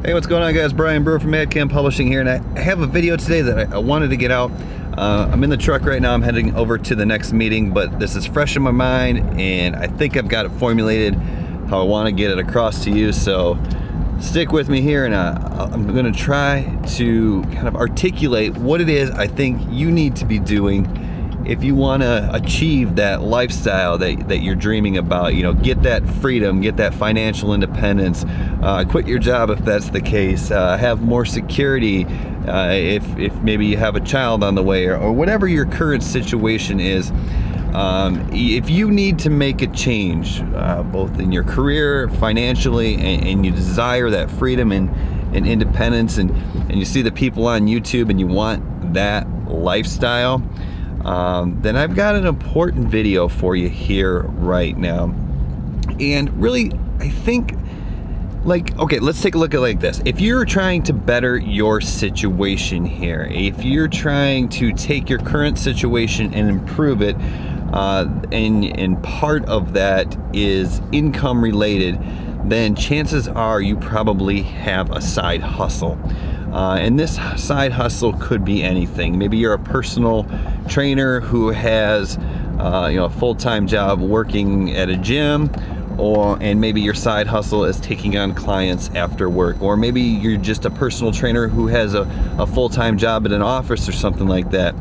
Hey, what's going on, guys? Brian Brewer from Madcam Publishing here, and I have a video today that I wanted to get out. I'm in the truck right now. I'm heading over to the next meeting, but this is fresh in my mind, and I think I've got it formulated how I want to get it across to you. So stick with me here, and I'm going to try to kind of articulate what it is I think you need to be doing if you want to achieve that lifestyle that you're dreaming about. You know, get that freedom, get that financial independence, quit your job if that's the case, have more security if maybe you have a child on the way, or whatever your current situation is. If you need to make a change, both in your career, financially, and you desire that freedom and independence, and you see the people on YouTube and you want that lifestyle, then I've got an important video for you here right now. And really, I think, okay, let's take a look at it like this. If you're trying to better your situation here, if you're trying to take your current situation and improve it, and part of that is income related, then chances are you probably have a side hustle. And this side hustle could be anything. Maybe you're a personal trainer who has a full-time job working at a gym, and maybe your side hustle is taking on clients after work, or maybe you're just a personal trainer who has a full-time job at an office or something like that,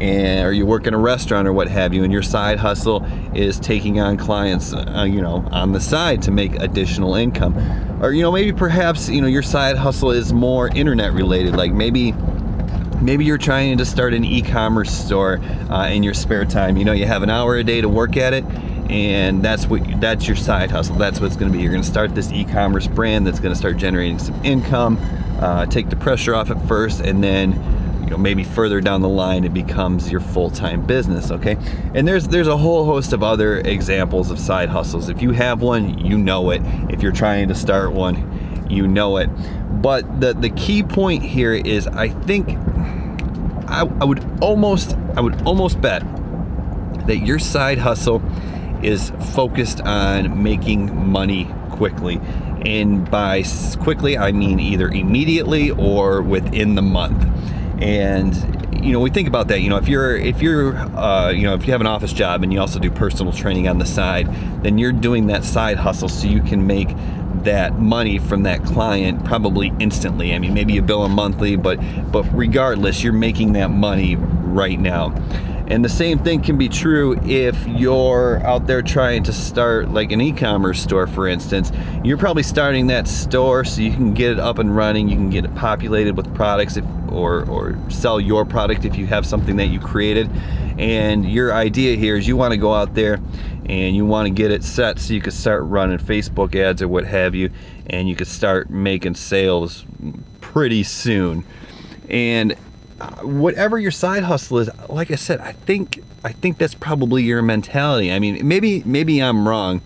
or you work in a restaurant or what have you, and your side hustle is taking on clients on the side to make additional income. Or maybe perhaps your side hustle is more internet related, like maybe you're trying to start an e-commerce store in your spare time. You have an hour a day to work at it, and that's your side hustle. That's what it's going to be. You're going to start this e-commerce brand that's going to start generating some income, take the pressure off at first, and then maybe further down the line it becomes your full-time business. Okay, and there's a whole host of other examples of side hustles. If you have one, you know it. If you're trying to start one, you know it. But the key point here is, I think I would almost bet that your side hustle is focused on making money quickly. And by quickly, I mean either immediately or within the month. And we think about that. If you have an office job and you also do personal training on the side, then you're doing that side hustle so you can make that money from that client probably instantly. I mean, maybe you bill them monthly, but regardless, you're making that money right now. And the same thing can be true if you're out there trying to start like an e-commerce store, for instance. You're probably starting that store so you can get it up and running, you can get it populated with products, or sell your product if you have something that you created. And your idea here is you want to go out there and you want to get it set so you can start running Facebook ads or what have you, and you could start making sales pretty soon. And whatever your side hustle is, like I said, I think that's probably your mentality. I mean, maybe I'm wrong,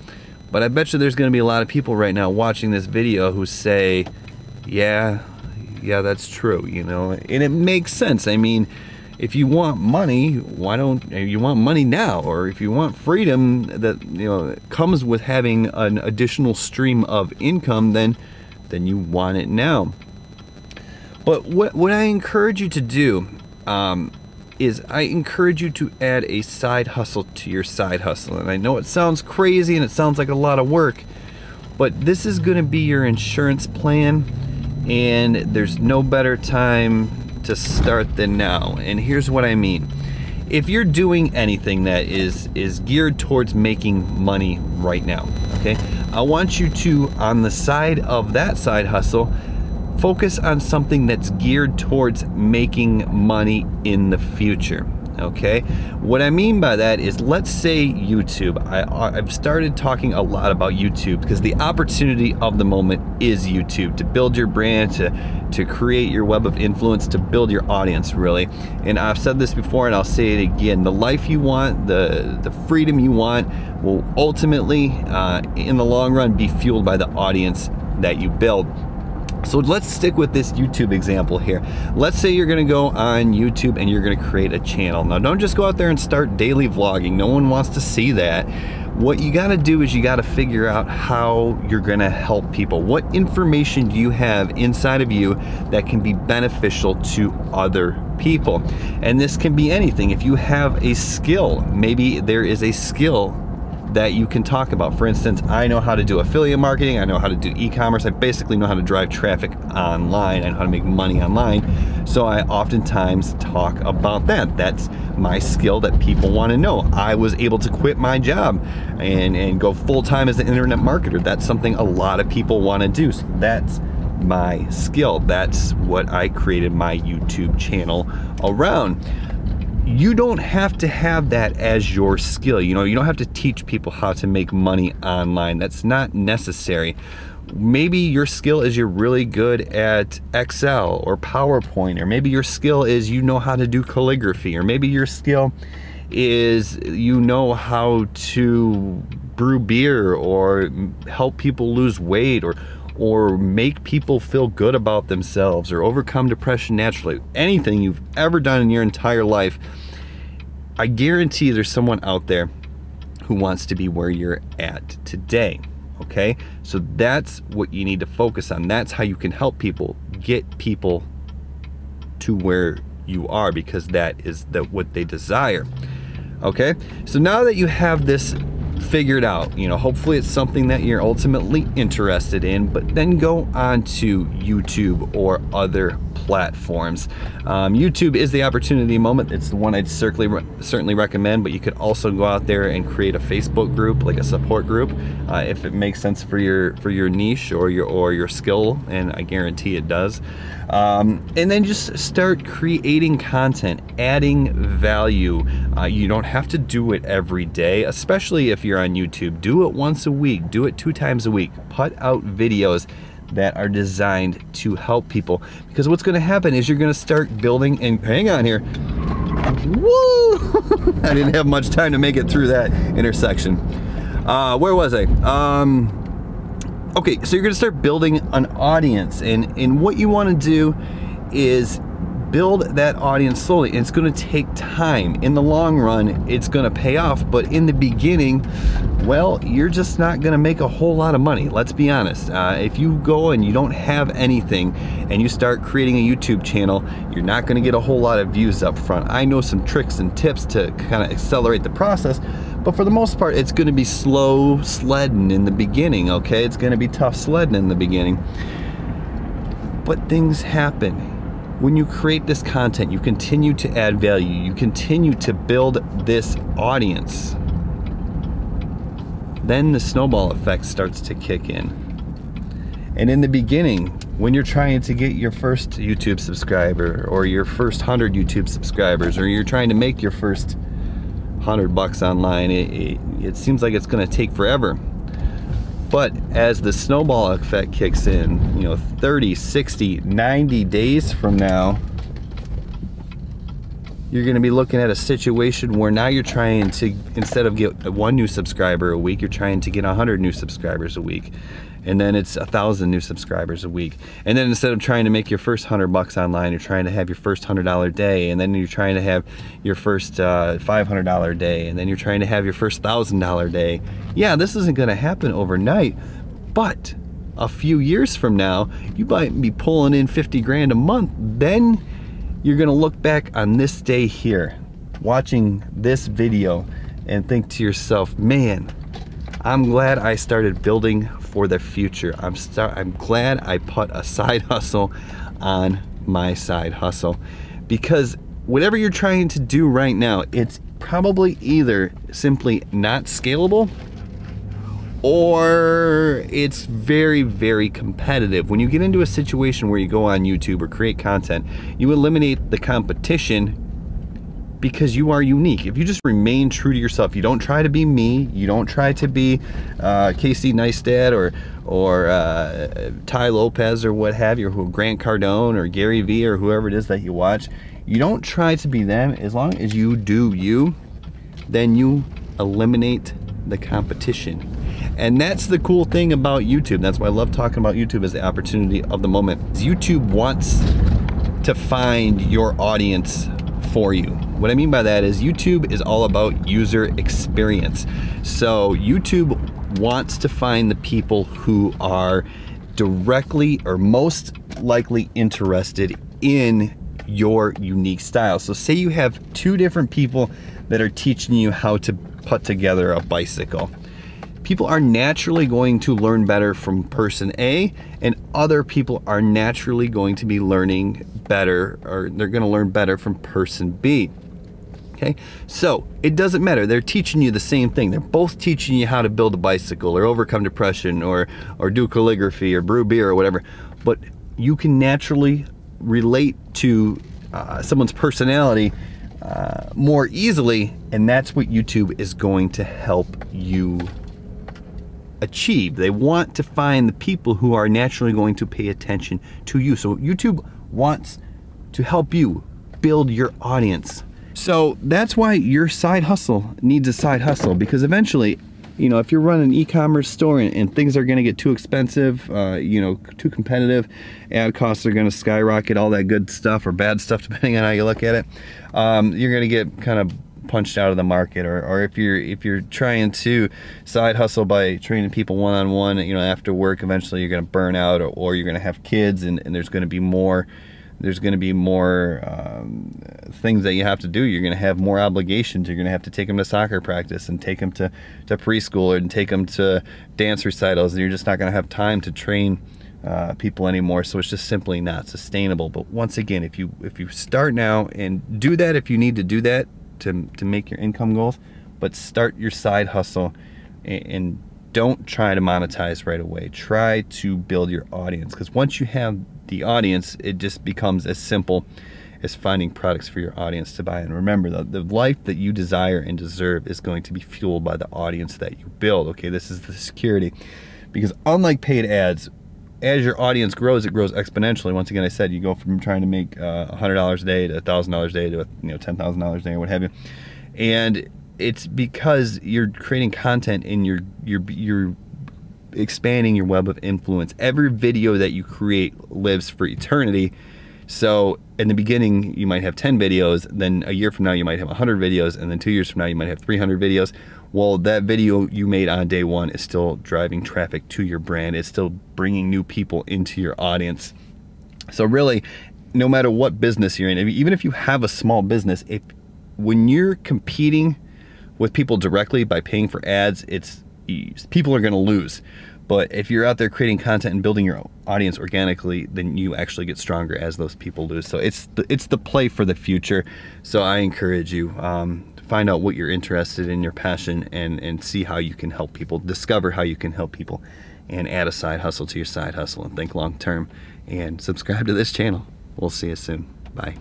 but I bet you there's going to be a lot of people right now watching this video who say, yeah, that's true, and it makes sense. I mean, if you want money, why don't you want money now? Or if you want freedom that comes with having an additional stream of income, then you want it now. But what I encourage you to do is I encourage you to add a side hustle to your side hustle. And I know it sounds crazy and it sounds like a lot of work, but this is going to be your insurance plan, and there's no better time to start than now. And here's what I mean. If you're doing anything that is geared towards making money right now, okay, I want you to, on the side of that side hustle, focus on something that's geared towards making money in the future. Okay, what I mean by that is, let's say YouTube. I've started talking a lot about YouTube because the opportunity of the moment is YouTube, to build your brand, to create your web of influence, to build your audience, really. And I've said this before and I'll say it again, the life you want, the freedom you want will ultimately in the long run be fueled by the audience that you build. So let's stick with this YouTube example here. Let's say you're gonna go on YouTube and you're gonna create a channel. Now don't just go out there and start daily vlogging. No one wants to see that. What you gotta do is you gotta figure out how you're gonna help people. What information do you have inside of you that can be beneficial to other people? And this can be anything. If you have a skill, maybe there is a skill that you can talk about. For instance, I know how to do affiliate marketing, I know how to do e-commerce, I basically know how to drive traffic online and how to make money online. So I oftentimes talk about that. That's my skill that people want to know. I was able to quit my job and go full-time as an internet marketer. That's something a lot of people want to do. So that's my skill. That's what I created my YouTube channel around. You don't have to have that as your skill. You know, you don't have to teach people how to make money online. That's not necessary. Maybe your skill is you're really good at Excel or PowerPoint, or maybe your skill is you know how to do calligraphy, or maybe your skill is you know how to brew beer or help people lose weight, or make people feel good about themselves, or overcome depression naturally. Anything you've ever done in your entire life, I guarantee there's someone out there who wants to be where you're at today, okay? So that's what you need to focus on. That's how you can help people, get people to where you are, because that is what they desire, okay? So now that you have this figured out, you know, hopefully it's something that you're ultimately interested in, but then go on to YouTube or other platforms. YouTube is the opportunity moment. It's the one I'd certainly recommend, but you could also go out there and create a Facebook group, like a support group, if it makes sense for your niche or your skill, and I guarantee it does. And then just start creating content, adding value. You don't have to do it every day, especially if you're on YouTube. Do it once a week, do it 2 times a week. Put out videos that are designed to help people, because what's going to happen is you're going to start building, and hang on here, woo! I didn't have much time to make it through that intersection. Where was I? Okay, so you're going to start building an audience, and what you want to do is build that audience slowly. And it's going to take time. In the long run, it's going to pay off, but in the beginning, well, you're just not going to make a whole lot of money. Let's be honest. If you go and you don't have anything and you start creating a YouTube channel, you're not going to get a whole lot of views up front. I know some tricks and tips to kind of accelerate the process, but for the most part, it's going to be slow sledding in the beginning, okay? It's going to be tough sledding in the beginning. But things happen. When you create this content, you continue to add value, you continue to build this audience, then the snowball effect starts to kick in. And in the beginning, when you're trying to get your first YouTube subscriber, or your first 100 YouTube subscribers, or you're trying to make your first $100 online, it seems like it's going to take forever. But as the snowball effect kicks in, you know, 30, 60, 90 days from now, you're going to be looking at a situation where now you're trying to, instead of get 1 new subscriber a week, you're trying to get 100 new subscribers a week. And then it's 1,000 new subscribers a week. And then instead of trying to make your first $100 online, you're trying to have your first $100 day, and then you're trying to have your first $500 day, and then you're trying to have your first $1,000 day. Yeah, this isn't going to happen overnight, but a few years from now, you might be pulling in 50 grand a month. Then you're going to look back on this day here, watching this video, and think to yourself, man, I'm glad I started building for the future. I'm glad I put a side hustle on my side hustle, because whatever you're trying to do right now, it's probably either simply not scalable, or it's very, very competitive. When you get into a situation where you go on YouTube or create content, you eliminate the competition because you are unique. If you just remain true to yourself, you don't try to be me, you don't try to be Casey Neistat or Ty Lopez or what have you, or Grant Cardone or Gary Vee or whoever it is that you watch. You don't try to be them. As long as you do you, then you eliminate the competition. And that's the cool thing about YouTube. That's why I love talking about YouTube as the opportunity of the moment. YouTube wants to find your audience for you. What I mean by that is YouTube is all about user experience. So YouTube wants to find the people who are directly or most likely interested in your unique style. So say you have two different people that are teaching you how to put together a bicycle. People are naturally going to learn better from person A, and other people are naturally going to be learning better, or they're going to learn better from person B. Okay, so it doesn't matter. They're teaching you the same thing. They're both teaching you how to build a bicycle or overcome depression or do calligraphy or brew beer or whatever. But you can naturally relate to someone's personality more easily, and that's what YouTube is going to help you achieve. They want to find the people who are naturally going to pay attention to you. So YouTube wants to help you build your audience. So that's why your side hustle needs a side hustle, because eventually, you know, if you're running an e-commerce store and things are going to get too expensive, you know, too competitive, ad costs are going to skyrocket, all that good stuff or bad stuff depending on how you look at it, you're going to get kind of punched out of the market. Or if you're trying to side hustle by training people one-on-one, you know, after work, eventually you're going to burn out, or you're going to have kids, and there's going to be more things that you have to do. You're going to have more obligations. You're going to have to take them to soccer practice and take them to preschool and take them to dance recitals, and you're just not going to have time to train people anymore. So it's just simply not sustainable. But once again, if you start now and do that, if you need to do that to make your income goals, but start your side hustle and don't try to monetize right away. Try to build your audience, because once you have the audience, it just becomes as simple as finding products for your audience to buy. And remember, the life that you desire and deserve is going to be fueled by the audience that you build. Okay, this is the security, because unlike paid ads, as your audience grows, it grows exponentially. Once again, I said you go from trying to make $100 a day to $1,000 a day to $10,000 a day or what have you, and it's because you're creating content and you're expanding your web of influence. Every video that you create lives for eternity. So in the beginning, you might have 10 videos, then a year from now, you might have 100 videos, and then 2 years from now, you might have 300 videos. Well, that video you made on day one is still driving traffic to your brand. It's still bringing new people into your audience. So really, no matter what business you're in, even if you have a small business, when you're competing with people directly by paying for ads, people are going to lose. But if you're out there creating content and building your audience organically, then you actually get stronger as those people lose. So it's the play for the future. So I encourage you, find out what you're interested in, your passion, and see how you can help people. Discover how you can help people, and add a side hustle to your side hustle, and think long term. And subscribe to this channel. We'll see you soon. Bye.